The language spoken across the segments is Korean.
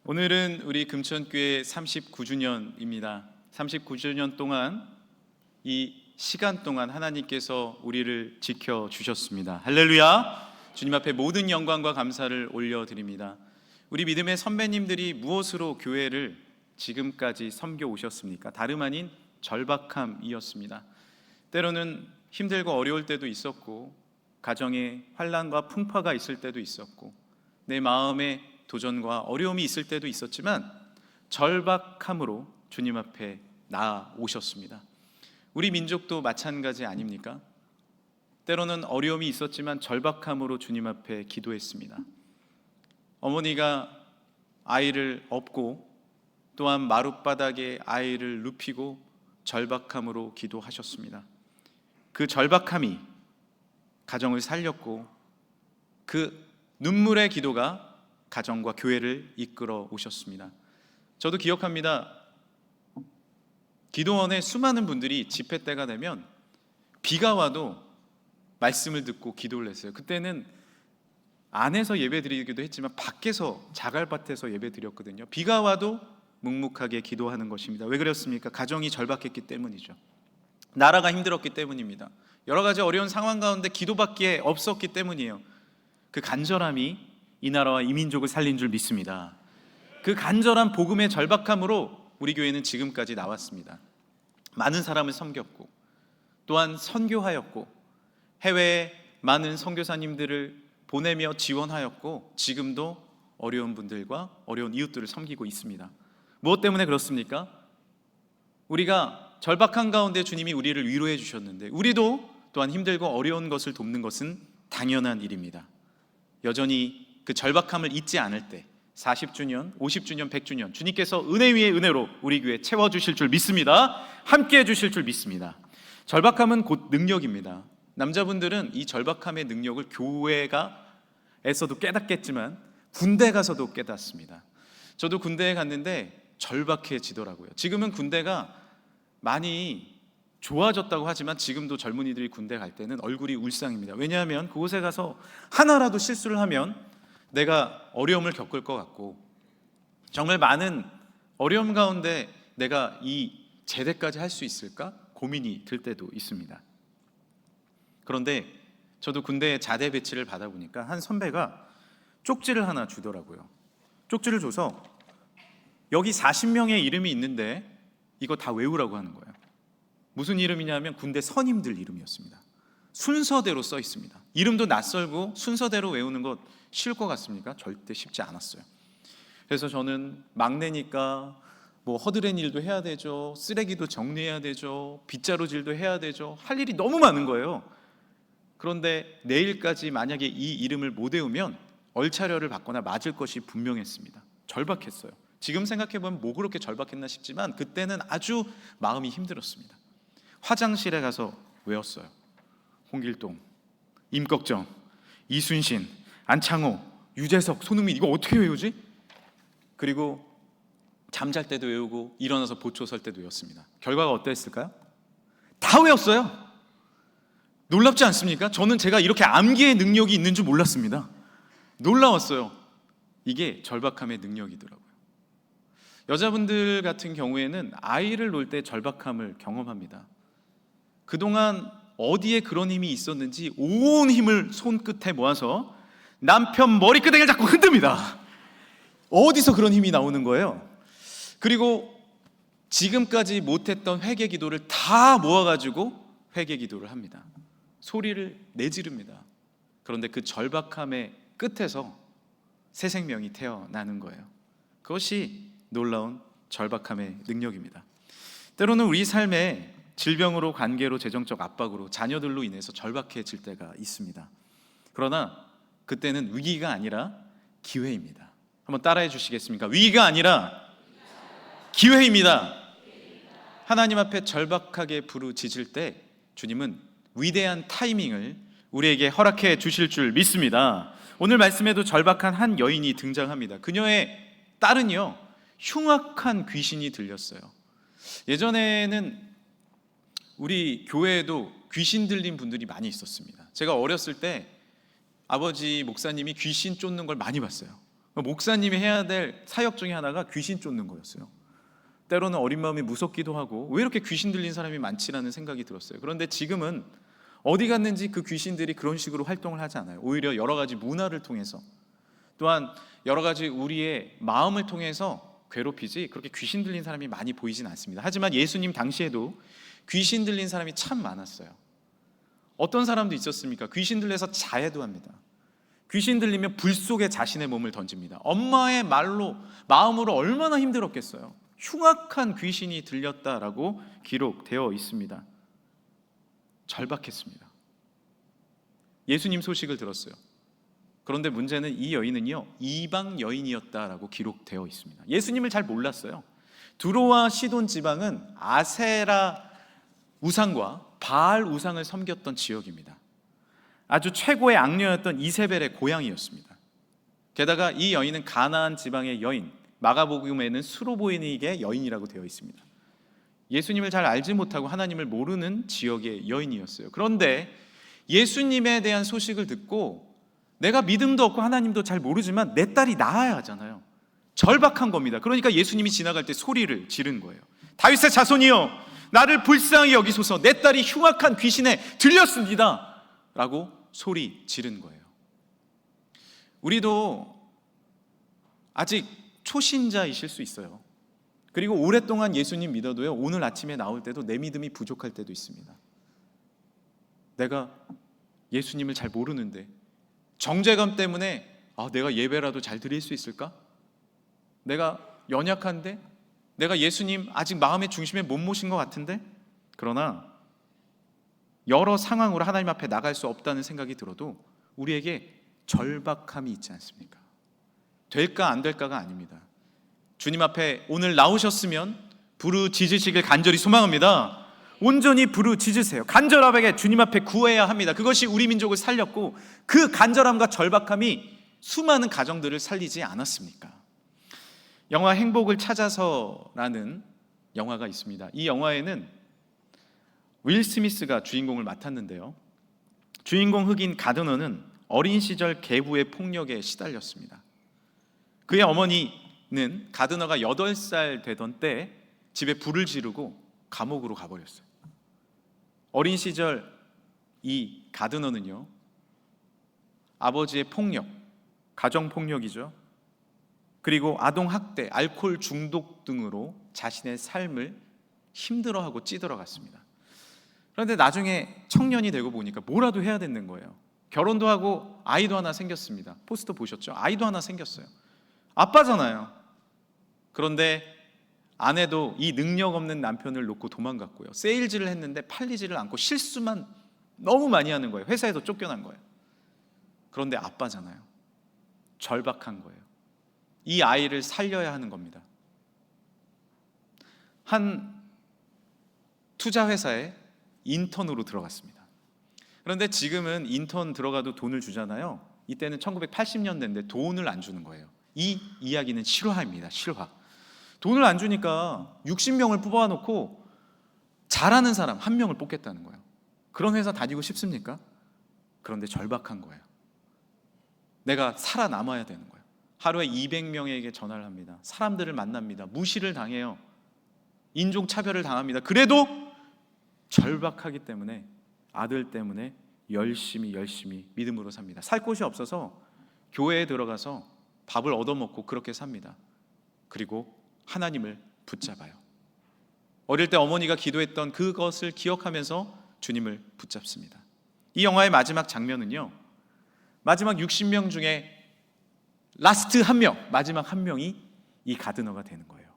오늘은 우리 금천교회 39주년입니다. 39주년 동안 이 시간 동안 하나님께서 우리를 지켜주셨습니다. 할렐루야! 주님 앞에 모든 영광과 감사를 올려드립니다. 우리 믿음의 선배님들이 무엇으로 교회를 지금까지 섬겨 오셨습니까? 다름 아닌 절박함이었습니다. 때로는 힘들고 어려울 때도 있었고, 가정에 환난과 풍파가 있을 때도 있었고, 내 마음에 도전과 어려움이 있을 때도 있었지만 절박함으로 주님 앞에 나아오셨습니다. 우리 민족도 마찬가지 아닙니까? 때로는 어려움이 있었지만 절박함으로 주님 앞에 기도했습니다. 어머니가 아이를 업고 또한 마룻바닥에 아이를 눕히고 절박함으로 기도하셨습니다. 그 절박함이 가정을 살렸고, 그 눈물의 기도가 가정과 교회를 이끌어 오셨습니다. 저도 기억합니다. 기도원에 수많은 분들이 집회 때가 되면 비가 와도 말씀을 듣고 기도를 했어요. 그때는 안에서 예배 드리기도 했지만 밖에서 자갈밭에서 예배 드렸거든요. 비가 와도 묵묵하게 기도하는 것입니다. 왜 그랬습니까? 가정이 절박했기 때문이죠. 나라가 힘들었기 때문입니다. 여러 가지 어려운 상황 가운데 기도밖에 없었기 때문이에요. 그 간절함이 이 나라와 이 민족을 살린 줄 믿습니다. 그 간절한 복음의 절박함으로 우리 교회는 지금까지 나왔습니다. 많은 사람을 섬겼고, 또한 선교하였고, 해외에 많은 선교사님들을 보내며 지원하였고, 지금도 어려운 분들과 어려운 이웃들을 섬기고 있습니다. 무엇 때문에 그렇습니까? 우리가 절박한 가운데 주님이 우리를 위로해 주셨는데, 우리도 또한 힘들고 어려운 것을 돕는 것은 당연한 일입니다. 여전히 그 절박함을 잊지 않을 때 40주년, 50주년, 100주년 주님께서 은혜 위에 은혜로 우리 교회 채워주실 줄 믿습니다. 함께 해주실 줄 믿습니다. 절박함은 곧 능력입니다. 남자분들은 이 절박함의 능력을 교회에서도 깨닫겠지만 군대 가서도 깨닫습니다. 저도 군대에 갔는데 절박해지더라고요. 지금은 군대가 많이 좋아졌다고 하지만 지금도 젊은이들이 군대 갈 때는 얼굴이 울상입니다. 왜냐하면 그곳에 가서 하나라도 실수를 하면 내가 어려움을 겪을 것 같고, 정말 많은 어려움 가운데 내가 이 제대까지 할 수 있을까 고민이 들 때도 있습니다. 그런데 저도 군대에 자대 배치를 받아보니까 한 선배가 쪽지를 하나 주더라고요. 쪽지를 줘서 여기 40명의 이름이 있는데 이거 다 외우라고 하는 거예요. 무슨 이름이냐면 군대 선임들 이름이었습니다. 순서대로 써 있습니다. 이름도 낯설고 순서대로 외우는 것 쉬울 것 같습니까? 절대 쉽지 않았어요. 그래서 저는 막내니까 뭐 허드렛 일도 해야 되죠, 쓰레기도 정리해야 되죠, 빗자루질도 해야 되죠, 할 일이 너무 많은 거예요. 그런데 내일까지 만약에 이 이름을 못 외우면 얼차려를 받거나 맞을 것이 분명했습니다. 절박했어요. 지금 생각해보면 뭐 그렇게 절박했나 싶지만 그때는 아주 마음이 힘들었습니다. 화장실에 가서 외웠어요. 홍길동, 임꺽정, 이순신, 안창호, 유재석, 손흥민, 이거 어떻게 외우지? 그리고 잠잘 때도 외우고 일어나서 보초 설 때도 외웠습니다. 결과가 어땠을까요? 다 외웠어요. 놀랍지 않습니까? 저는 제가 이렇게 암기의 능력이 있는 줄 몰랐습니다. 놀라웠어요. 이게 절박함의 능력이더라고요. 여자분들 같은 경우에는 아이를 놓을 때 절박함을 경험합니다. 그동안 어디에 그런 힘이 있었는지 온 힘을 손끝에 모아서 남편 머리끄댕이를 자꾸 흔듭니다. 어디서 그런 힘이 나오는 거예요? 그리고 지금까지 못했던 회개 기도를 다 모아가지고 회개 기도를 합니다. 소리를 내지릅니다. 그런데 그 절박함의 끝에서 새 생명이 태어나는 거예요. 그것이 놀라운 절박함의 능력입니다. 때로는 우리 삶에 질병으로, 관계로, 재정적 압박으로, 자녀들로 인해서 절박해질 때가 있습니다. 그러나 그때는 위기가 아니라 기회입니다. 한번 따라해 주시겠습니까? 위기가 아니라 기회입니다. 하나님 앞에 절박하게 부르짖을 때 주님은 위대한 타이밍을 우리에게 허락해 주실 줄 믿습니다. 오늘 말씀에도 절박한 한 여인이 등장합니다. 그녀의 딸은요, 흉악한 귀신이 들렸어요. 예전에는 우리 교회에도 귀신 들린 분들이 많이 있었습니다. 제가 어렸을 때 아버지 목사님이 귀신 쫓는 걸 많이 봤어요. 목사님이 해야 될 사역 중에 하나가 귀신 쫓는 거였어요. 때로는 어린 마음이 무섭기도 하고 왜 이렇게 귀신 들린 사람이 많지라는 생각이 들었어요. 그런데 지금은 어디 갔는지 그 귀신들이 그런 식으로 활동을 하지 않아요. 오히려 여러 가지 문화를 통해서, 또한 여러 가지 우리의 마음을 통해서 괴롭히지 그렇게 귀신 들린 사람이 많이 보이진 않습니다. 하지만 예수님 당시에도 귀신 들린 사람이 참 많았어요. 어떤 사람도 있었습니까? 귀신 들려서 자해도 합니다. 귀신 들리면 불 속에 자신의 몸을 던집니다. 엄마의 말로, 마음으로 얼마나 힘들었겠어요. 흉악한 귀신이 들렸다라고 기록되어 있습니다. 절박했습니다. 예수님 소식을 들었어요. 그런데 문제는 이 여인은요, 이방 여인이었다라고 기록되어 있습니다. 예수님을 잘 몰랐어요. 두로와 시돈 지방은 아세라 우상과 바알 우상을 섬겼던 지역입니다. 아주 최고의 악녀였던 이세벨의 고향이었습니다. 게다가 이 여인은 가나안 지방의 여인, 마가복음에는 수로보이니게 여인이라고 되어 있습니다. 예수님을 잘 알지 못하고 하나님을 모르는 지역의 여인이었어요. 그런데 예수님에 대한 소식을 듣고 내가 믿음도 없고 하나님도 잘 모르지만 내 딸이 나아야 하잖아요. 절박한 겁니다. 그러니까 예수님이 지나갈 때 소리를 지른 거예요. 다윗의 자손이여, 나를 불쌍히 여기소서, 내 딸이 흉악한 귀신에 들렸습니다 라고 소리 지른 거예요. 우리도 아직 초신자이실 수 있어요. 그리고 오랫동안 예수님 믿어도요, 오늘 아침에 나올 때도 내 믿음이 부족할 때도 있습니다. 내가 예수님을 잘 모르는데 정죄감 때문에 내가 예배라도 잘 드릴 수 있을까? 내가 연약한데? 내가 예수님 아직 마음의 중심에 못 모신 것 같은데? 그러나 여러 상황으로 하나님 앞에 나갈 수 없다는 생각이 들어도 우리에게 절박함이 있지 않습니까? 될까 안 될까가 아닙니다. 주님 앞에 오늘 나오셨으면 부르짖으시길 간절히 소망합니다. 온전히 부르짖으세요. 간절하게 주님 앞에 구해야 합니다. 그것이 우리 민족을 살렸고 그 간절함과 절박함이 수많은 가정들을 살리지 않았습니까? 영화 행복을 찾아서라는 영화가 있습니다. 이 영화에는 윌 스미스가 주인공을 맡았는데요, 주인공 흑인 가드너는 어린 시절 계부의 폭력에 시달렸습니다. 그의 어머니는 가드너가 8살 되던 때 집에 불을 지르고 감옥으로 가버렸어요. 어린 시절 이 가드너는요, 아버지의 폭력, 가정폭력이죠, 그리고 아동학대, 알코올 중독 등으로 자신의 삶을 힘들어하고 찌들어갔습니다. 그런데 나중에 청년이 되고 보니까 뭐라도 해야 되는 거예요. 결혼도 하고 아이도 하나 생겼습니다. 포스터 보셨죠? 아이도 하나 생겼어요. 아빠잖아요. 그런데 아내도 이 능력 없는 남편을 놓고 도망갔고요, 세일즈를 했는데 팔리지를 않고 실수만 너무 많이 하는 거예요. 회사에서 쫓겨난 거예요. 그런데 아빠잖아요. 절박한 거예요. 이 아이를 살려야 하는 겁니다. 한 투자회사에 인턴으로 들어갔습니다. 그런데 지금은 인턴 들어가도 돈을 주잖아요. 이때는 1980년대인데 돈을 안 주는 거예요. 이 이야기는 실화입니다. 실화. 돈을 안 주니까 60명을 뽑아놓고 잘하는 사람 1명을 뽑겠다는 거예요. 그런 회사 다니고 싶습니까? 그런데 절박한 거예요. 내가 살아남아야 되는 거예요. 하루에 200명에게 전화를 합니다. 사람들을 만납니다. 무시를 당해요. 인종차별을 당합니다. 그래도 절박하기 때문에 아들 때문에 열심히 믿음으로 삽니다. 살 곳이 없어서 교회에 들어가서 밥을 얻어먹고 그렇게 삽니다. 그리고 하나님을 붙잡아요. 어릴 때 어머니가 기도했던 그것을 기억하면서 주님을 붙잡습니다. 이 영화의 마지막 장면은요, 마지막 60명 중에 라스트 1명, 마지막 1명이 이 가드너가 되는 거예요.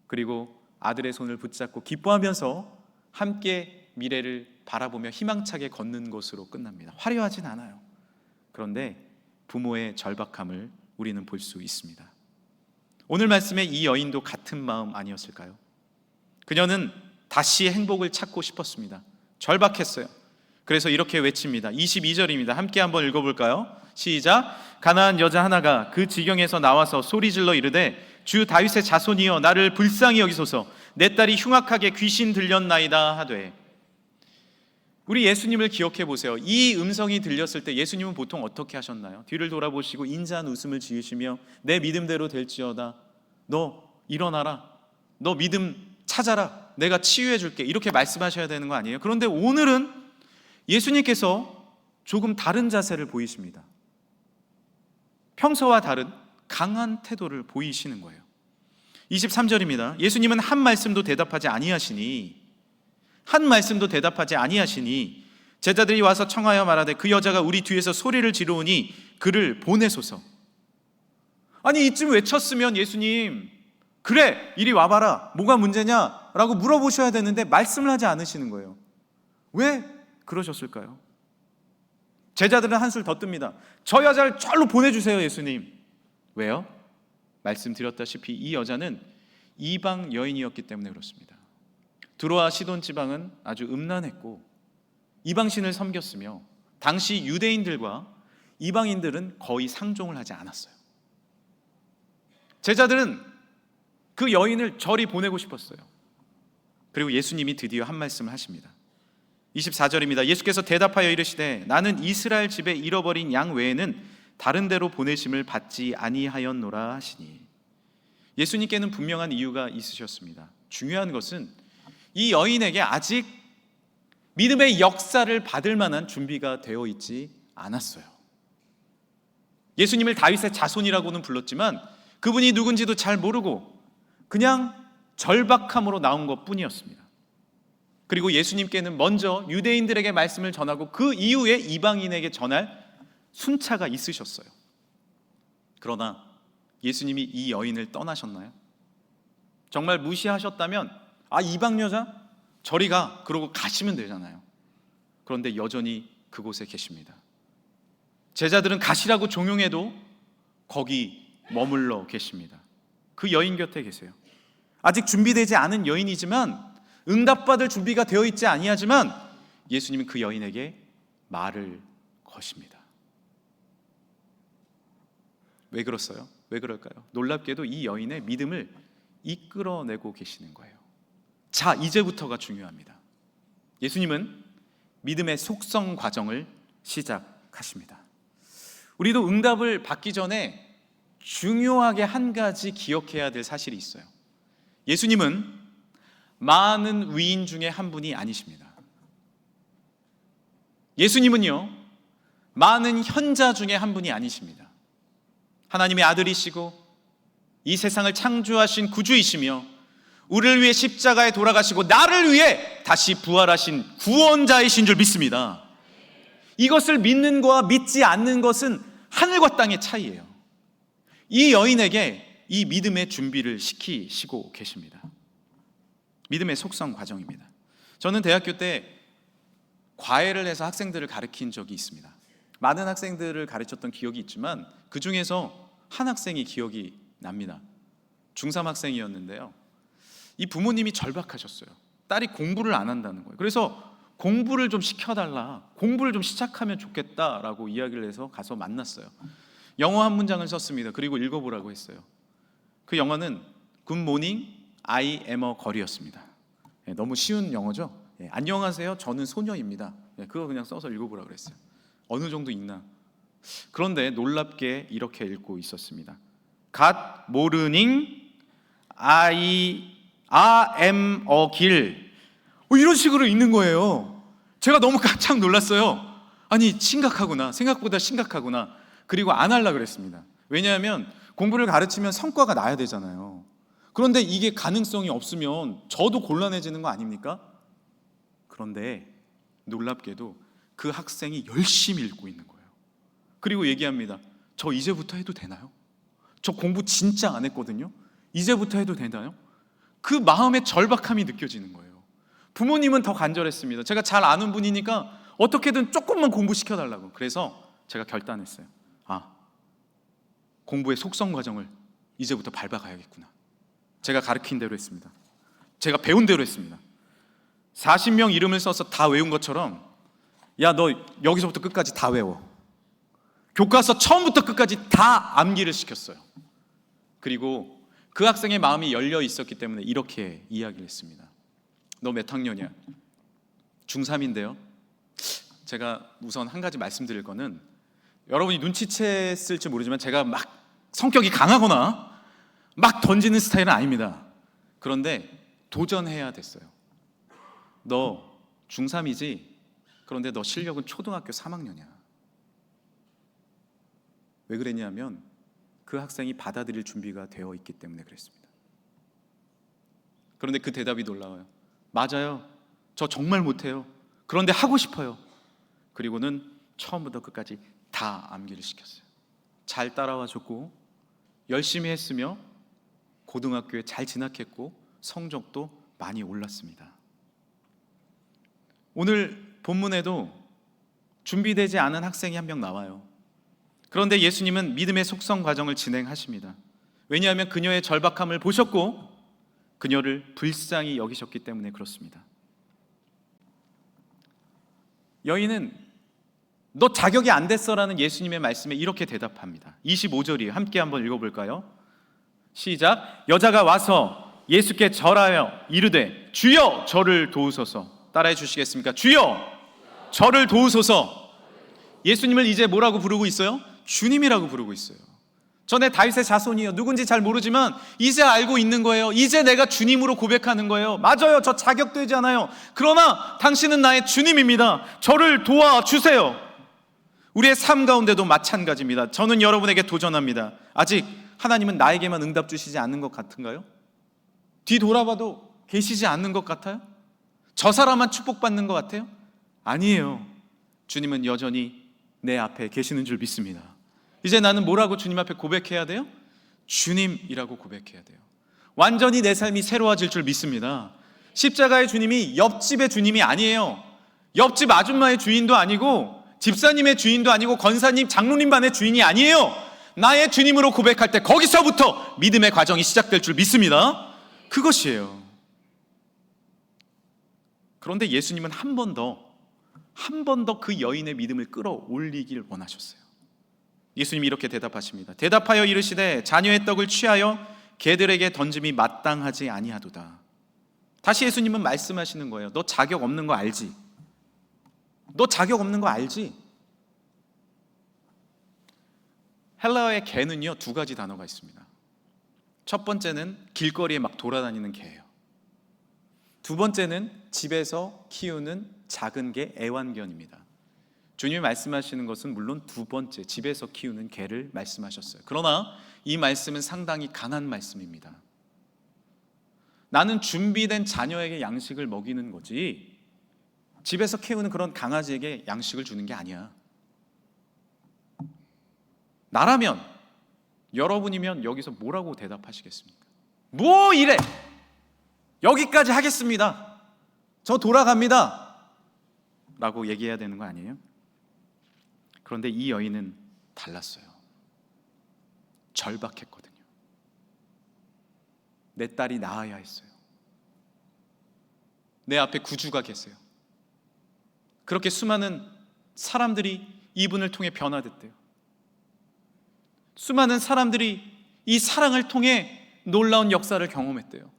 그리고 아들의 손을 붙잡고 기뻐하면서 함께 미래를 바라보며 희망차게 걷는 것으로 끝납니다. 화려하진 않아요. 그런데 부모의 절박함을 우리는 볼 수 있습니다. 오늘 말씀에 이 여인도 같은 마음 아니었을까요? 그녀는 다시 행복을 찾고 싶었습니다. 절박했어요. 그래서 이렇게 외칩니다. 22절입니다. 함께 한번 읽어볼까요? 시작. 가나안 여자 하나가 그 지경에서 나와서 소리질러 이르되 주 다윗의 자손이여, 나를 불쌍히 여기소서, 내 딸이 흉악하게 귀신 들렸나이다 하되. 우리 예수님을 기억해 보세요. 이 음성이 들렸을 때 예수님은 보통 어떻게 하셨나요? 뒤를 돌아보시고 인자한 웃음을 지으시며 내 믿음대로 될지어다. 너 일어나라. 너 믿음 찾아라. 내가 치유해 줄게. 이렇게 말씀하셔야 되는 거 아니에요? 그런데 오늘은 예수님께서 조금 다른 자세를 보이십니다. 평소와 다른 강한 태도를 보이시는 거예요. 23절입니다. 예수님은 한 말씀도 대답하지 아니하시니 제자들이 와서 청하여 말하되 그 여자가 우리 뒤에서 소리를 지르오니 그를 보내소서. 아니 이쯤 외쳤으면 예수님 그래 이리 와봐라 뭐가 문제냐 라고 물어보셔야 되는데 말씀을 하지 않으시는 거예요. 왜 그러셨을까요? 제자들은 한술 더 뜹니다. 저 여자를 절로 보내주세요 예수님. 왜요? 말씀드렸다시피 이 여자는 이방 여인이었기 때문에 그렇습니다. 두로와 시돈 지방은 아주 음란했고 이방신을 섬겼으며 당시 유대인들과 이방인들은 거의 상종을 하지 않았어요. 제자들은 그 여인을 저리 보내고 싶었어요. 그리고 예수님이 드디어 한 말씀을 하십니다. 24절입니다. 예수께서 대답하여 이르시되 나는 이스라엘 집에 잃어버린 양 외에는 다른 데로 보내심을 받지 아니하였노라 하시니, 예수님께는 분명한 이유가 있으셨습니다. 중요한 것은 이 여인에게 아직 믿음의 역사를 받을 만한 준비가 되어 있지 않았어요. 예수님을 다윗의 자손이라고는 불렀지만 그분이 누군지도 잘 모르고 그냥 절박함으로 나온 것 뿐이었습니다. 그리고 예수님께는 먼저 유대인들에게 말씀을 전하고 그 이후에 이방인에게 전할 순차가 있으셨어요. 그러나 예수님이 이 여인을 떠나셨나요? 정말 무시하셨다면 이방 여자? 저리 가 그러고 가시면 되잖아요. 그런데 여전히 그곳에 계십니다. 제자들은 가시라고 종용해도 거기 머물러 계십니다. 그 여인 곁에 계세요. 아직 준비되지 않은 여인이지만 응답받을 준비가 되어 있지 아니하지만 예수님은 그 여인에게 말을 거십니다. 왜 그렇어요? 왜 그럴까요? 놀랍게도 이 여인의 믿음을 이끌어내고 계시는 거예요. 자, 이제부터가 중요합니다. 예수님은 믿음의 속성 과정을 시작하십니다. 우리도 응답을 받기 전에 중요하게 한 가지 기억해야 될 사실이 있어요. 예수님은 많은 위인 중에 한 분이 아니십니다. 예수님은요, 많은 현자 중에 한 분이 아니십니다. 하나님의 아들이시고 이 세상을 창조하신 구주이시며 우리를 위해 십자가에 돌아가시고 나를 위해 다시 부활하신 구원자이신 줄 믿습니다. 이것을 믿는 것과 믿지 않는 것은 하늘과 땅의 차이예요. 이 여인에게 이 믿음의 준비를 시키시고 계십니다. 믿음의 속성 과정입니다. 저는 대학교 때 과외를 해서 학생들을 가르친 적이 있습니다. 많은 학생들을 가르쳤던 기억이 있지만 그 중에서 한 학생이 기억이 납니다. 중3 학생이었는데요. 이 부모님이 절박하셨어요. 딸이 공부를 안 한다는 거예요. 그래서 공부를 좀 시켜달라, 공부를 좀 시작하면 좋겠다라고 이야기를 해서 가서 만났어요. 영어 한 문장을 썼습니다. 그리고 읽어보라고 했어요. 그 영어는 Good morning, I am a girl이었습니다. 너무 쉬운 영어죠. 안녕하세요, 저는 소녀입니다. 그거 그냥 써서 읽어보라고 그랬어요. 어느 정도 읽나? 그런데 놀랍게 이렇게 읽고 있었습니다. God morning, I am a girl. 이런 식으로 읽는 거예요. 제가 너무 깜짝 놀랐어요. 아니 심각하구나, 생각보다 심각하구나. 그리고 안 하려고 그랬습니다. 왜냐하면 공부를 가르치면 성과가 나야 되잖아요. 그런데 이게 가능성이 없으면 저도 곤란해지는 거 아닙니까? 그런데 놀랍게도 그 학생이 열심히 읽고 있는 거예요. 그리고 얘기합니다. 저 이제부터 해도 되나요? 저 공부 진짜 안 했거든요. 이제부터 해도 되나요? 그 마음의 절박함이 느껴지는 거예요. 부모님은 더 간절했습니다. 제가 잘 아는 분이니까 어떻게든 조금만 공부시켜달라고. 그래서 제가 결단했어요. 공부의 속성 과정을 이제부터 밟아가야겠구나. 제가 가르친 대로 했습니다. 제가 배운 대로 했습니다. 40명 이름을 써서 다 외운 것처럼, 야, 너 여기서부터 끝까지 다 외워. 교과서 처음부터 끝까지 다 암기를 시켰어요. 그리고 그 학생의 마음이 열려 있었기 때문에 이렇게 이야기를 했습니다. 너 몇 학년이야? 중3인데요. 제가 우선 한 가지 말씀드릴 거는, 여러분이 눈치챘을지 모르지만 제가 막 성격이 강하거나 막 던지는 스타일은 아닙니다. 그런데 도전해야 됐어요. 너 중3이지? 그런데 너 실력은 초등학교 3학년이야. 왜 그랬냐면 그 학생이 받아들일 준비가 되어 있기 때문에 그랬습니다. 그런데 그 대답이 놀라워요. 맞아요. 저 정말 못해요. 그런데 하고 싶어요. 그리고는 처음부터 끝까지 다 암기를 시켰어요. 잘 따라와 줬고 열심히 했으며 고등학교에 잘 진학했고 성적도 많이 올랐습니다. 오늘 본문에도 준비되지 않은 학생이 한 명 나와요. 그런데 예수님은 믿음의 속성 과정을 진행하십니다. 왜냐하면 그녀의 절박함을 보셨고 그녀를 불쌍히 여기셨기 때문에 그렇습니다. 여인은 너 자격이 안 됐어라는 예수님의 말씀에 이렇게 대답합니다. 25절이에요. 함께 한번 읽어볼까요? 시작. 여자가 와서 예수께 절하여 이르되 주여 저를 도우소서. 따라해 주시겠습니까? 주여 저를 도우소서. 예수님을 이제 뭐라고 부르고 있어요? 주님이라고 부르고 있어요. 전에 다윗의 자손이요, 누군지 잘 모르지만 이제 알고 있는 거예요. 이제 내가 주님으로 고백하는 거예요. 맞아요, 저 자격되지 않아요. 그러나 당신은 나의 주님입니다. 저를 도와주세요. 우리의 삶 가운데도 마찬가지입니다. 저는 여러분에게 도전합니다. 아직 하나님은 나에게만 응답 주시지 않는 것 같은가요? 뒤돌아봐도 계시지 않는 것 같아요? 저 사람만 축복받는 것 같아요? 아니에요. 주님은 여전히 내 앞에 계시는 줄 믿습니다. 이제 나는 뭐라고 주님 앞에 고백해야 돼요? 주님이라고 고백해야 돼요. 완전히 내 삶이 새로워질 줄 믿습니다. 십자가의 주님이 옆집의 주님이 아니에요. 옆집 아줌마의 주인도 아니고 집사님의 주인도 아니고 권사님, 장로님 반의 주인이 아니에요. 나의 주님으로 고백할 때 거기서부터 믿음의 과정이 시작될 줄 믿습니다. 그것이에요. 그런데 예수님은 한 번 더 그 여인의 믿음을 끌어올리길 원하셨어요. 예수님이 이렇게 대답하십니다. 대답하여 이르시되 자녀의 떡을 취하여 개들에게 던짐이 마땅하지 아니하도다. 다시 예수님은 말씀하시는 거예요. 너 자격 없는 거 알지? 너 자격 없는 거 알지? 헬라어의 개는요, 두 가지 단어가 있습니다. 첫 번째는 길거리에 막 돌아다니는 개예요. 두 번째는 집에서 키우는 작은 개, 애완견입니다. 주님이 말씀하시는 것은 물론 두 번째, 집에서 키우는 개를 말씀하셨어요. 그러나 이 말씀은 상당히 강한 말씀입니다. 나는 준비된 자녀에게 양식을 먹이는 거지 집에서 키우는 그런 강아지에게 양식을 주는 게 아니야. 나라면, 여러분이면 여기서 뭐라고 대답하시겠습니까? 뭐 이래! 여기까지 하겠습니다. 저 돌아갑니다. 라고 얘기해야 되는 거 아니에요? 그런데 이 여인은 달랐어요. 절박했거든요. 내 딸이 나아야 했어요. 내 앞에 구주가 계세요. 그렇게 수많은 사람들이 이분을 통해 변화됐대요. 수많은 사람들이 이 사랑을 통해 놀라운 역사를 경험했대요.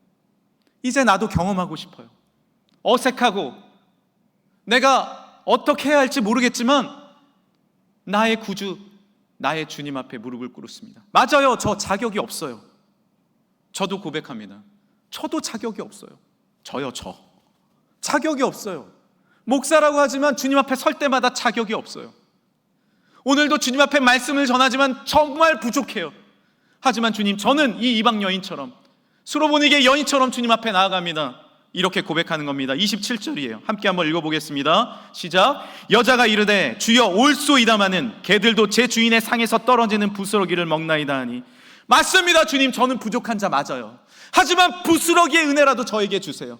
이제 나도 경험하고 싶어요. 어색하고 내가 어떻게 해야 할지 모르겠지만 나의 구주, 나의 주님 앞에 무릎을 꿇었습니다. 맞아요, 저 자격이 없어요. 저도 고백합니다. 저도 자격이 없어요. 저요, 저 자격이 없어요. 목사라고 하지만 주님 앞에 설 때마다 자격이 없어요. 오늘도 주님 앞에 말씀을 전하지만 정말 부족해요. 하지만 주님, 저는 이 이방 여인처럼, 수로보니게 여인처럼 주님 앞에 나아갑니다. 이렇게 고백하는 겁니다. 27절이에요. 함께 한번 읽어보겠습니다. 시작. 여자가 이르되 주여 올소이다마는 개들도 제 주인의 상에서 떨어지는 부스러기를 먹나이다 하니. 맞습니다, 주님. 저는 부족한 자 맞아요. 하지만 부스러기의 은혜라도 저에게 주세요.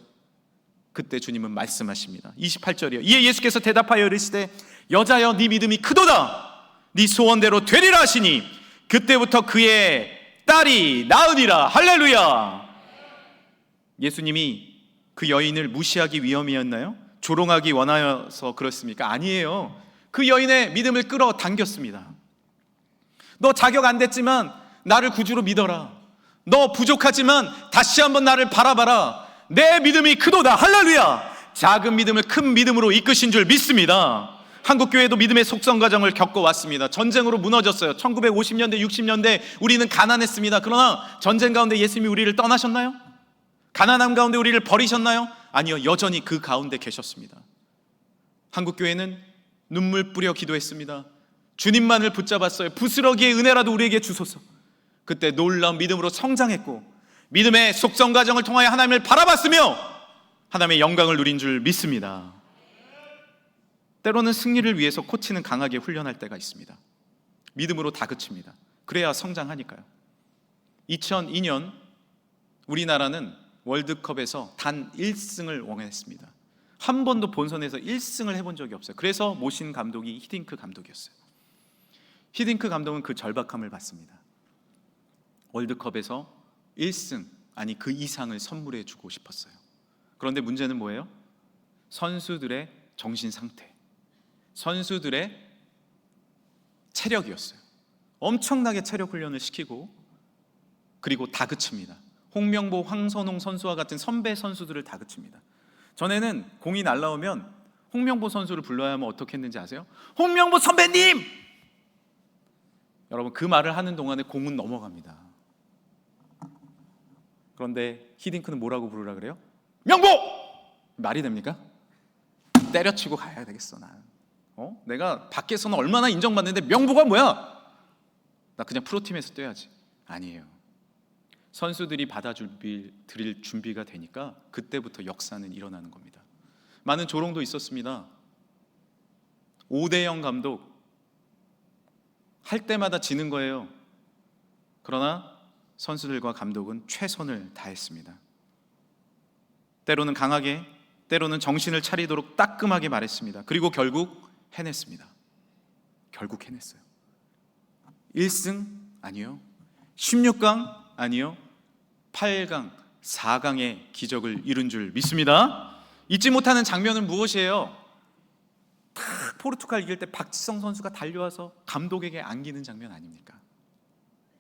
그때 주님은 말씀하십니다. 28절이요. 이에 예수께서 대답하여 이르시되 여자여, 네 믿음이 크도다. 네 소원대로 되리라 하시니 그때부터 그의 딸이 나으니라. 할렐루야. 예수님이 그 여인을 무시하기 위함이었나요? 조롱하기 원하여서 그렇습니까? 아니에요. 그 여인의 믿음을 끌어당겼습니다. 너 자격 안 됐지만 나를 구주로 믿어라. 너 부족하지만 다시 한번 나를 바라봐라. 내 믿음이 크도다. 할렐루야. 작은 믿음을 큰 믿음으로 이끄신 줄 믿습니다. 한국교회도 믿음의 속성 과정을 겪어왔습니다. 전쟁으로 무너졌어요. 1950년대, 60년대 우리는 가난했습니다. 그러나 전쟁 가운데 예수님이 우리를 떠나셨나요? 가난함 가운데 우리를 버리셨나요? 아니요, 여전히 그 가운데 계셨습니다. 한국교회는 눈물 뿌려 기도했습니다. 주님만을 붙잡았어요. 부스러기의 은혜라도 우리에게 주소서. 그때 놀라운 믿음으로 성장했고 믿음의 속성 과정을 통하여 하나님을 바라봤으며 하나님의 영광을 누린 줄 믿습니다. 때로는 승리를 위해서 코치는 강하게 훈련할 때가 있습니다. 믿음으로 다그칩니다. 그래야 성장하니까요. 2002년 우리나라는 월드컵에서 단 1승을 원했습니다. 한 번도 본선에서 1승을 해본 적이 없어요. 그래서 모신 감독이 히딩크 감독이었어요. 히딩크 감독은 그 절박함을 받습니다. 월드컵에서 1승, 아니 그 이상을 선물해 주고 싶었어요. 그런데 문제는 뭐예요? 선수들의 정신 상태, 선수들의 체력이었어요. 엄청나게 체력 훈련을 시키고 그리고 다그칩니다. 홍명보, 황선홍 선수와 같은 선배 선수들을 다그칩니다. 전에는 공이 날라오면 홍명보 선수를 불러야 하면 어떻게 했는지 아세요? 홍명보 선배님! 여러분, 그 말을 하는 동안에 공은 넘어갑니다. 그런데 히딩크는 뭐라고 부르라 그래요? 명보! 말이 됩니까? 때려치고 가야 되겠어. 난 내가 밖에서는 얼마나 인정받는데 명보가 뭐야? 나 그냥 프로팀에서 뛰어야지. 아니에요. 선수들이 받아들일 준비가 되니까 그때부터 역사는 일어나는 겁니다. 많은 조롱도 있었습니다. 오대영 감독 할 때마다 지는 거예요. 그러나 선수들과 감독은 최선을 다했습니다. 때로는 강하게, 때로는 정신을 차리도록 따끔하게 말했습니다. 그리고 결국 해냈습니다. 결국 해냈어요. 1승? 아니요. 16강? 아니요. 8강, 4강의 기적을 이룬 줄 믿습니다. 잊지 못하는 장면은 무엇이에요? 딱 포르투갈 이길 때 박지성 선수가 달려와서 감독에게 안기는 장면 아닙니까?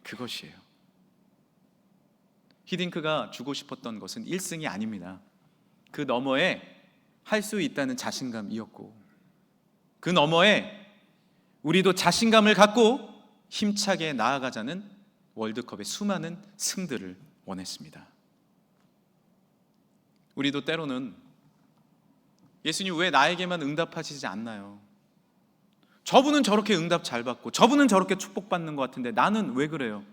그것이에요. 히딩크가 주고 싶었던 것은 1승이 아닙니다. 그 너머에 할 수 있다는 자신감이었고 그 너머에 우리도 자신감을 갖고 힘차게 나아가자는 월드컵의 수많은 승들을 원했습니다. 우리도 때로는 예수님 왜 나에게만 응답하시지 않나요? 저분은 저렇게 응답 잘 받고 저분은 저렇게 축복받는 것 같은데 나는 왜 그래요?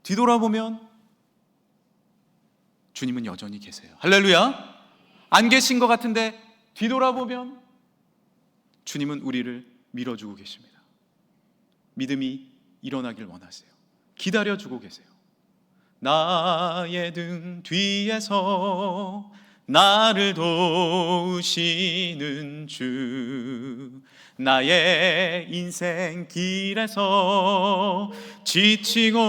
뒤돌아보면 주님은 여전히 계세요. 할렐루야. 안 계신 것 같은데 뒤돌아보면 주님은 우리를 밀어주고 계십니다. 믿음이 일어나길 원하세요. 기다려주고 계세요. 나의 등 뒤에서 나를 도우시는 주, 나의 인생 길에서 지치고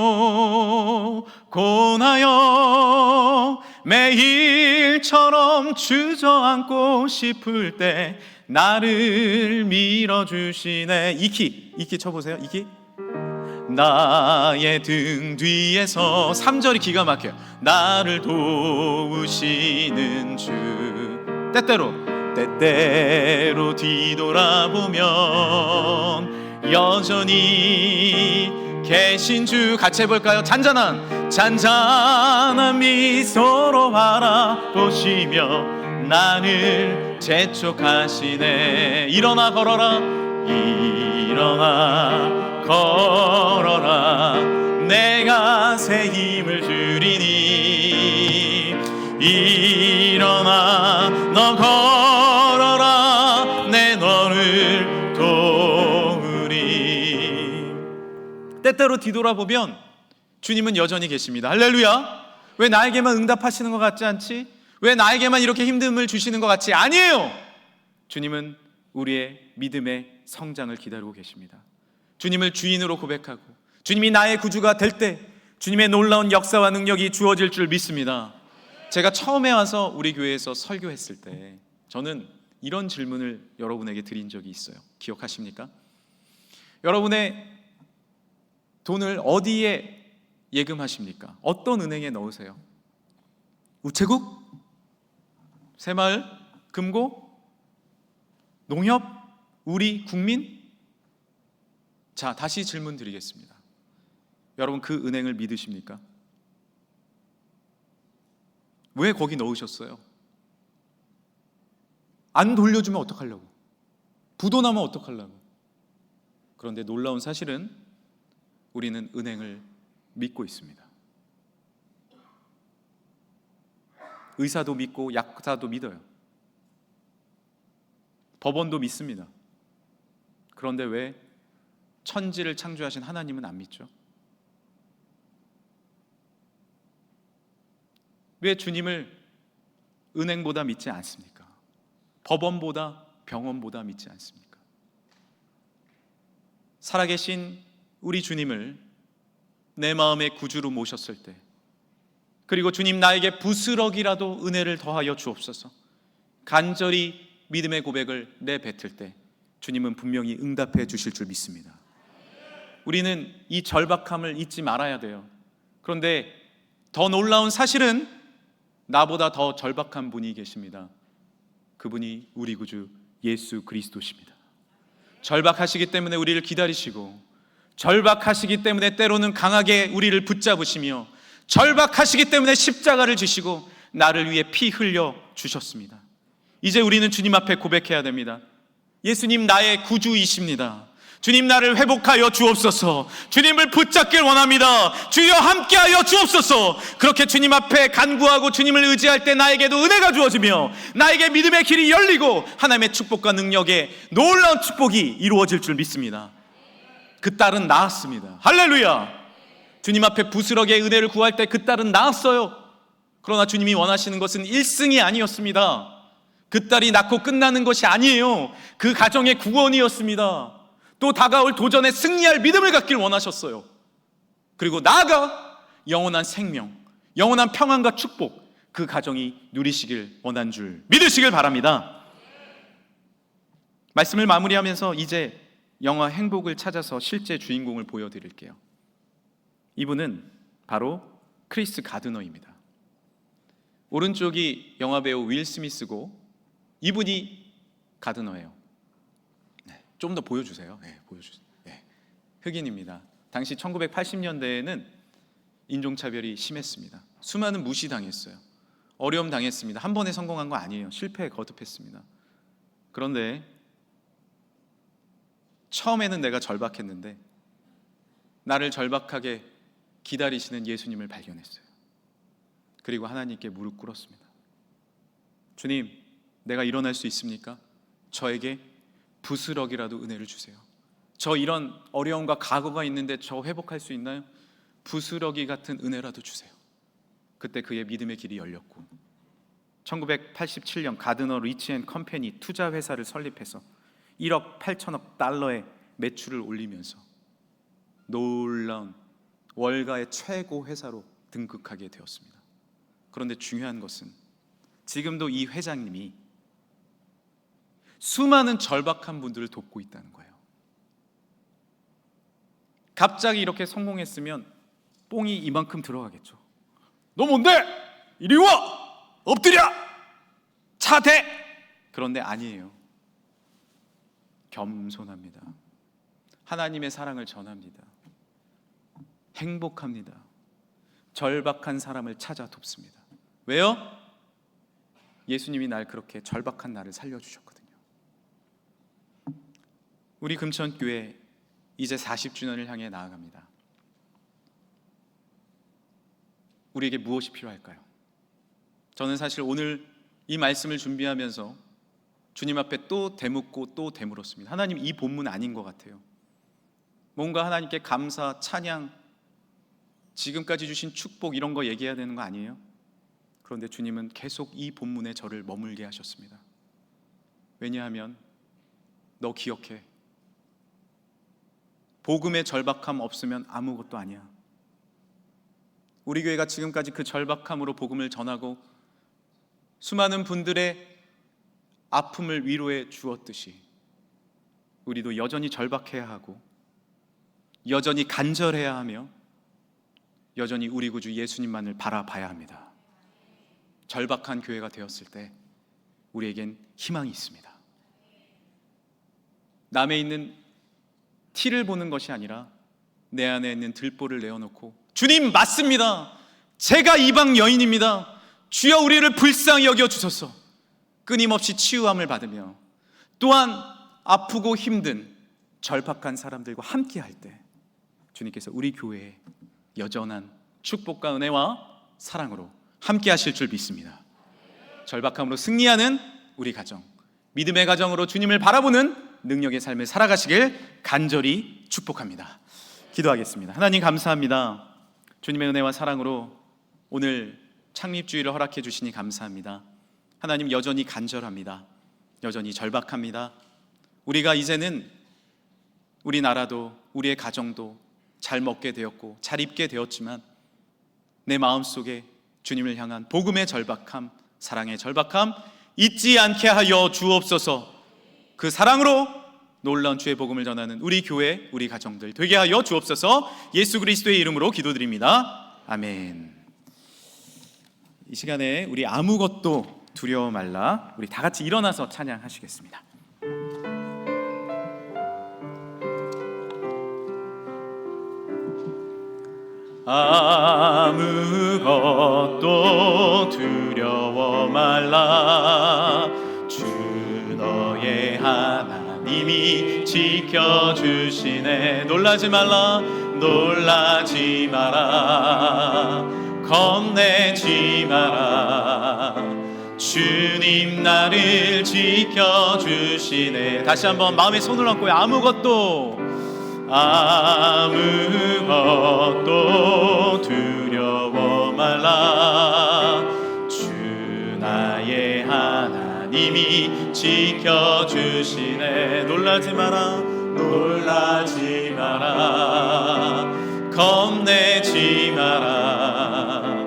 고나여 매일처럼 주저앉고 싶을 때 나를 밀어주시네. 이 키 쳐보세요. 이 키. 나의 등 뒤에서 3절이 기가 막혀요. 나를 도우시는 주. 때때로 뒤돌아보면 여전히 계신 주. 같이 해볼까요? 잔잔한 미소로 바라보시며 나를 재촉하시네. 일어나 걸어라, 일어나 걸어라, 내가 새 힘을 주리니. 일어나 너 걸어라, 내 너를 도우리. 때때로 뒤돌아보면 주님은 여전히 계십니다. 할렐루야. 왜 나에게만 응답하시는 것 같지 않지? 왜 나에게만 이렇게 힘듦을 주시는 것 같지? 아니에요. 주님은 우리의 믿음의 성장을 기다리고 계십니다. 주님을 주인으로 고백하고 주님이 나의 구주가 될 때 주님의 놀라운 역사와 능력이 주어질 줄 믿습니다. 제가 처음에 와서 우리 교회에서 설교했을 때 저는 이런 질문을 여러분에게 드린 적이 있어요. 기억하십니까? 여러분의 돈을 어디에 예금하십니까? 어떤 은행에 넣으세요? 우체국? 새마을? 금고? 농협? 우리 국민? 자, 다시 질문 드리겠습니다. 여러분, 그 은행을 믿으십니까? 왜 거기 넣으셨어요? 안 돌려주면 어떡하려고? 부도 나면 어떡하려고? 그런데 놀라운 사실은 우리는 은행을 믿고 있습니다. 의사도 믿고 약사도 믿어요. 법원도 믿습니다. 그런데 왜 천지를 창조하신 하나님은 안 믿죠? 왜 주님을 은행보다 믿지 않습니까? 법원보다, 병원보다 믿지 않습니까? 살아계신 우리 주님을 내 마음의 구주로 모셨을 때, 그리고 주님 나에게 부스럭이라도 은혜를 더하여 주옵소서, 간절히 믿음의 고백을 내뱉을 때 주님은 분명히 응답해 주실 줄 믿습니다. 우리는 이 절박함을 잊지 말아야 돼요. 그런데 더 놀라운 사실은 나보다 더 절박한 분이 계십니다. 그분이 우리 구주 예수 그리스도십니다. 절박하시기 때문에 우리를 기다리시고, 절박하시기 때문에 때로는 강하게 우리를 붙잡으시며, 절박하시기 때문에 십자가를 지시고 나를 위해 피 흘려 주셨습니다. 이제 우리는 주님 앞에 고백해야 됩니다. 예수님 나의 구주이십니다. 주님 나를 회복하여 주옵소서. 주님을 붙잡길 원합니다. 주여 함께하여 주옵소서. 그렇게 주님 앞에 간구하고 주님을 의지할 때 나에게도 은혜가 주어지며 나에게 믿음의 길이 열리고 하나님의 축복과 능력의 놀라운 축복이 이루어질 줄 믿습니다. 그 딸은 나았습니다. 할렐루야. 주님 앞에 부스럭의 은혜를 구할 때 그 딸은 나았어요. 그러나 주님이 원하시는 것은 1승이 아니었습니다. 그 딸이 낳고 끝나는 것이 아니에요. 그 가정의 구원이었습니다. 또 다가올 도전에 승리할 믿음을 갖길 원하셨어요. 그리고 나아가 영원한 생명, 영원한 평안과 축복, 그 가정이 누리시길 원한 줄 믿으시길 바랍니다. 말씀을 마무리하면서 이제 영화 행복을 찾아서 실제 주인공을 보여드릴게요. 이분은 바로 크리스 가드너입니다. 오른쪽이 영화배우 윌 스미스고 이분이 가드너예요. 좀 더 보여주세요. 보여주세요. 흑인입니다. 당시 1980년대에는 인종차별이 심했습니다. 수많은 무시당했어요. 어려움 당했습니다. 한 번에 성공한 거 아니에요. 실패에 거듭했습니다. 그런데 처음에는 내가 절박했는데 나를 절박하게 기다리시는 예수님을 발견했어요. 그리고 하나님께 무릎 꿇었습니다. 주님, 내가 일어날 수 있습니까? 저에게 부스럭이라도 은혜를 주세요. 저 이런 어려움과 과거가 있는데 저 회복할 수 있나요? 부스러기 같은 은혜라도 주세요. 그때 그의 믿음의 길이 열렸고 1987년 가드너 리치 앤 컴퍼니 투자 회사를 설립해서 1억 8천억 달러의 매출을 올리면서 놀라운 월가의 최고 회사로 등극하게 되었습니다. 그런데 중요한 것은 지금도 이 회장님이 수많은 절박한 분들을 돕고 있다는 거예요. 갑자기 이렇게 성공했으면 뽕이 이만큼 들어가겠죠. 너 뭔데? 이리 와! 엎드려! 차 대! 그런데 아니에요. 겸손합니다. 하나님의 사랑을 전합니다. 행복합니다. 절박한 사람을 찾아 돕습니다. 왜요? 예수님이 날 그렇게 절박한 나를 살려주셨거든요. 우리 금천교회 이제 40주년을 향해 나아갑니다. 우리에게 무엇이 필요할까요? 저는 사실 오늘 이 말씀을 준비하면서 주님 앞에 또 되묻고 또 되물었습니다. 하나님, 이 본문 아닌 것 같아요. 뭔가 하나님께 감사, 찬양, 지금까지 주신 축복 이런 거 얘기해야 되는 거 아니에요? 그런데 주님은 계속 이 본문에 저를 머물게 하셨습니다. 왜냐하면 너 기억해. 복음의 절박함 없으면 아무것도 아니야. 우리 교회가 지금까지 그 절박함으로 복음을 전하고 수많은 분들의 아픔을 위로해 주었듯이 우리도 여전히 절박해야 하고 여전히 간절해야 하며 여전히 우리 구주 예수님만을 바라봐야 합니다. 절박한 교회가 되었을 때 우리에겐 희망이 있습니다. 남에 있는 티를 보는 것이 아니라 내 안에 있는 들보를 내어놓고, 주님 맞습니다, 제가 이방 여인입니다, 주여 우리를 불쌍히 여겨주소서, 끊임없이 치유함을 받으며 또한 아프고 힘든 절박한 사람들과 함께 할 때 주님께서 우리 교회에 여전한 축복과 은혜와 사랑으로 함께 하실 줄 믿습니다. 절박함으로 승리하는 우리 가정, 믿음의 가정으로 주님을 바라보는 능력의 삶을 살아가시길 간절히 축복합니다. 기도하겠습니다. 하나님 감사합니다. 주님의 은혜와 사랑으로 오늘 창립주의를 허락해 주시니 감사합니다. 하나님, 여전히 간절합니다. 여전히 절박합니다. 우리가 이제는 우리나라도 우리의 가정도 잘 먹게 되었고 잘 입게 되었지만 내 마음속에 주님을 향한 복음의 절박함, 사랑의 절박함 잊지 않게 하여 주옵소서. 그 사랑으로 놀라운 주의 복음을 전하는 우리 교회, 우리 가정들 되게 하여 주옵소서. 예수 그리스도의 이름으로 기도드립니다. 아멘. 이 시간에 우리 아무것도 두려워 말라, 우리 다 같이 일어나서 찬양하시겠습니다. 아무것도 두려워 말라, 주 너의 하나님이 지켜주시네. 놀라지 말라, 놀라지 마라, 겁내지 마라, 주님 나를 지켜주시네. 다시 한번 마음에 손을 얹고 아무것도 두려워 말라, 주 나의 하나님이 지켜주시네. 놀라지 마라, 놀라지 마라, 겁내지 마라,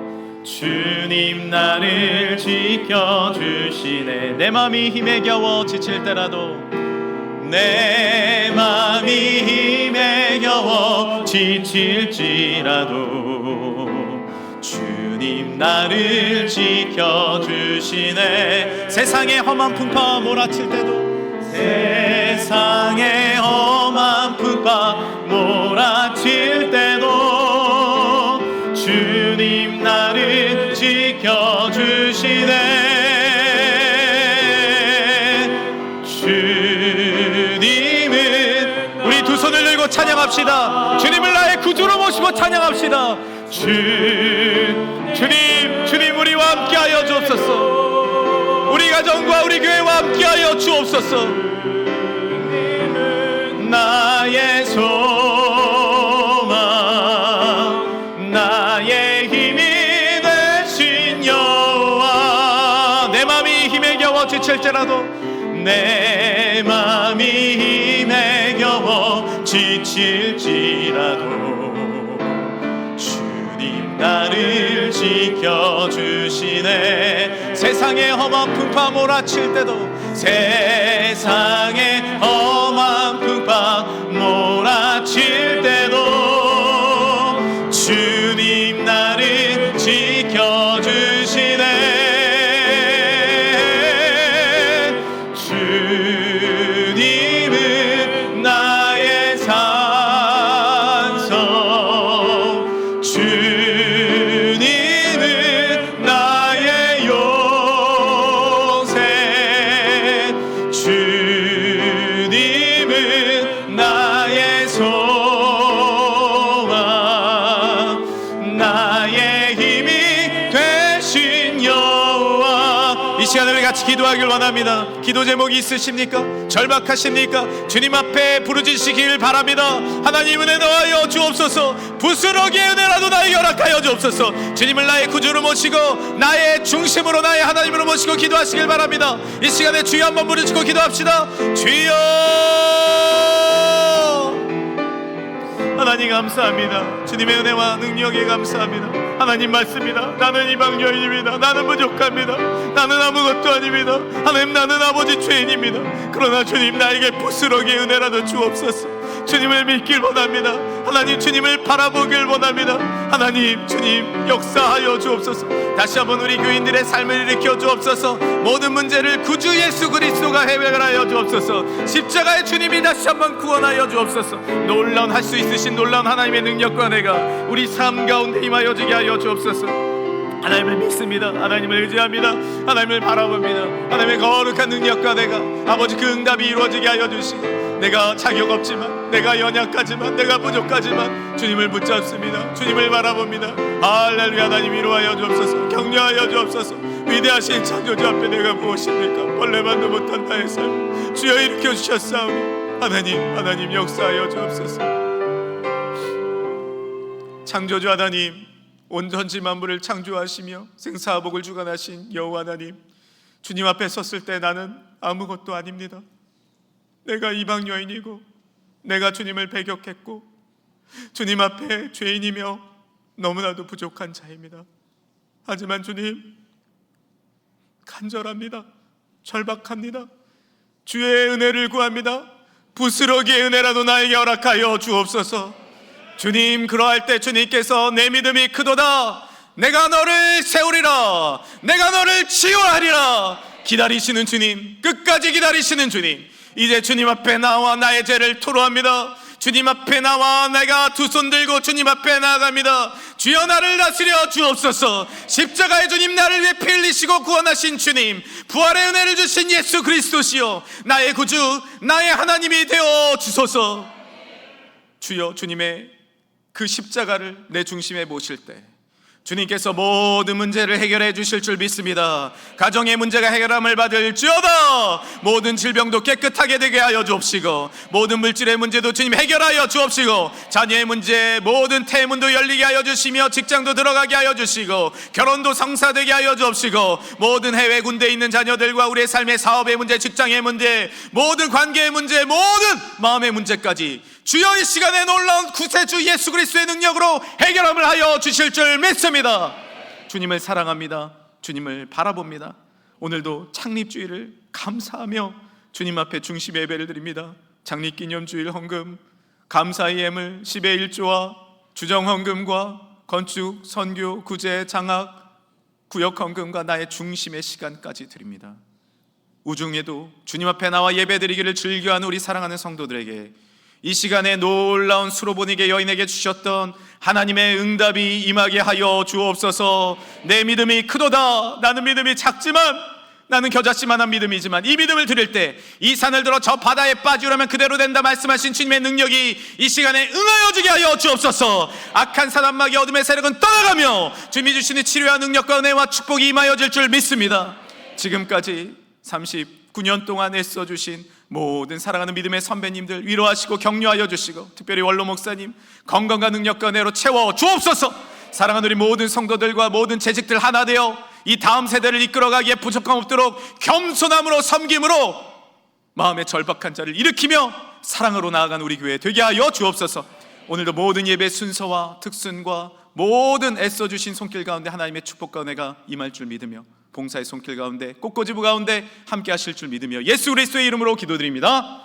주님 나를 지켜주시네. 내 맘이 힘에 겨워 지칠 때라도, 내 맘이 힘에 겨워 지칠지라도 주님 나를 지켜주시네. 세상의 험한 풍파 몰아칠 때도, 세상의 험한 풍파 몰아칠 때도 주님 나를 지켜주시네. 주님은, 우리 두 손을 들고 찬양합시다. 주님을 나의 구주로 모시고 찬양합시다. 주님 우리와 함께하여 주옵소서. 우리 가정과 우리 교회와 함께하여 주옵소서. 나의 소망, 나의 힘이 되신 여호와. 내 맘이 힘에 겨워 지칠지라도, 내 맘이 힘에 겨워 지칠지라도 주님 나를 지켜주시네. 세상의 험한 풍파 몰아칠 때도, 세상의 험한 풍파 몰아칠 때도 주님 나를 지켜주시네. 주님은 나의 산성, 주님은 나의 요새, 주님은 나의 소망, 나의 힘이 되신 여호와. 이 시간에 우리 같이 기도하길 원합니다. 기도 제목이 있으십니까? 절박하십니까? 주님 앞에 부르짖으시길 바랍니다. 하나님 은혜 더하여 주옵소서. 부스러기의 은혜라도 나에게 허락하여 주옵소서. 주님을 나의 구주로 모시고 나의 중심으로, 나의 하나님으로 모시고 기도하시길 바랍니다. 이 시간에 주여 한번 부르짖고 기도합시다. 주여. 하나님 감사합니다. 주님의 은혜와 능력에 감사합니다. 하나님 맞습니다. 나는 이방 여인입니다. 나는 부족합니다. 나는 아무것도 아닙니다. 하나님, 나는 아버지 죄인입니다. 그러나 주님, 나에게 부스러기의 은혜라도 주옵소서. 주님을 믿길 원합니다. 하나님, 주님을 바라보길 원합니다. 하나님, 주님 역사하여 주옵소서. 다시 한번 우리 교인들의 삶을 일으켜 주옵소서. 모든 문제를 구주 예수 그리스도가 해결하여 주옵소서. 십자가의 주님이 다시 한번 구원하여 주옵소서. 놀라운, 할 수 있으신 놀라운 하나님의 능력과 은혜가 우리 삶 가운데 임하여 주게 하여 주옵소서. 하나님을 믿습니다. 하나님을 의지합니다. 하나님을 바라봅니다. 하나님의 거룩한 능력과 내가 아버지 그 응답이 이루어지게 하여 주시고, 내가 자격 없지만, 내가 연약하지만, 내가 부족하지만 주님을 붙잡습니다. 주님을 바라봅니다. 할렐루야. 하나님 위로하여 주옵소서. 격려하여 주옵소서. 위대하신 창조주 앞에 내가 무엇입니까? 벌레만도 못한 나의 삶 주여 일으켜 주셨사오니 하나님 역사하여 주옵소서. 창조주 하나님, 온전지 만물을 창조하시며 생사복을 주관하신 여호와 하나님, 주님 앞에 섰을 때 나는 아무것도 아닙니다. 내가 이방 여인이고, 내가 주님을 배격했고, 주님 앞에 죄인이며 너무나도 부족한 자입니다. 하지만 주님, 간절합니다. 절박합니다. 주의 은혜를 구합니다. 부스러기의 은혜라도 나에게 허락하여 주옵소서. 주님, 그러할 때 주님께서 내 믿음이 크도다, 내가 너를 세우리라, 내가 너를 치유하리라 기다리시는 주님, 끝까지 기다리시는 주님, 이제 주님 앞에 나와 나의 죄를 토로합니다. 주님 앞에 나와 내가 두 손 들고 주님 앞에 나아갑니다. 주여 나를 다스려 주옵소서. 십자가의 주님, 나를 위해 피 흘리시고 구원하신 주님, 부활의 은혜를 주신 예수 그리스도시여, 나의 구주, 나의 하나님이 되어 주소서. 주여, 주님의 그 십자가를 내 중심에 모실 때 주님께서 모든 문제를 해결해 주실 줄 믿습니다. 가정의 문제가 해결함을 받을지어다. 모든 질병도 깨끗하게 되게 하여 주옵시고, 모든 물질의 문제도 주님 해결하여 주옵시고, 자녀의 문제, 모든 태문도 열리게 하여 주시며, 직장도 들어가게 하여 주시고, 결혼도 성사되게 하여 주옵시고, 모든 해외 군대에 있는 자녀들과 우리의 삶의 사업의 문제, 직장의 문제, 모든 관계의 문제, 모든 마음의 문제까지 주여 이 시간에 놀라운 구세주 예수 그리스도의 능력으로 해결함을 하여 주실 줄 믿습니다. 주님을 사랑합니다. 주님을 바라봅니다. 오늘도 창립주일을 감사하며 주님 앞에 중심 예배를 드립니다. 창립기념주일 헌금, 감사의 예물 10의 1조와 주정 헌금과 건축, 선교, 구제, 장학, 구역 헌금과 나의 중심의 시간까지 드립니다. 우중에도 주님 앞에 나와 예배 드리기를 즐겨하는 우리 사랑하는 성도들에게 이 시간에 놀라운 수로보니게 여인에게 주셨던 하나님의 응답이 임하게 하여 주옵소서. 내 믿음이 크도다. 나는 믿음이 작지만, 나는 겨자씨만한 믿음이지만, 이 믿음을 드릴 때 이 산을 들어 저 바다에 빠지려면 그대로 된다 말씀하신 주님의 능력이 이 시간에 응하여 주게 하여 주옵소서. 악한 사단마귀 어둠의 세력은 떠나가며 주님이 주시는 치료와 능력과 은혜와 축복이 임하여 줄 믿습니다. 지금까지 39년 동안 애써주신 모든 사랑하는 믿음의 선배님들 위로하시고 격려하여 주시고, 특별히 원로 목사님 건강과 능력과 은혜로 채워 주옵소서. 사랑하는 우리 모든 성도들과 모든 재직들 하나 되어 이 다음 세대를 이끌어가기에 부족함 없도록 겸손함으로, 섬김으로 마음의 절박한 자를 일으키며 사랑으로 나아가는 우리 교회 되게 하여 주옵소서. 오늘도 모든 예배 순서와 특순과 모든 애써주신 손길 가운데 하나님의 축복과 은혜가 임할 줄 믿으며, 봉사의 손길 가운데 꽃꽂이부 가운데 함께 하실 줄 믿으며 예수 그리스도의 이름으로 기도드립니다.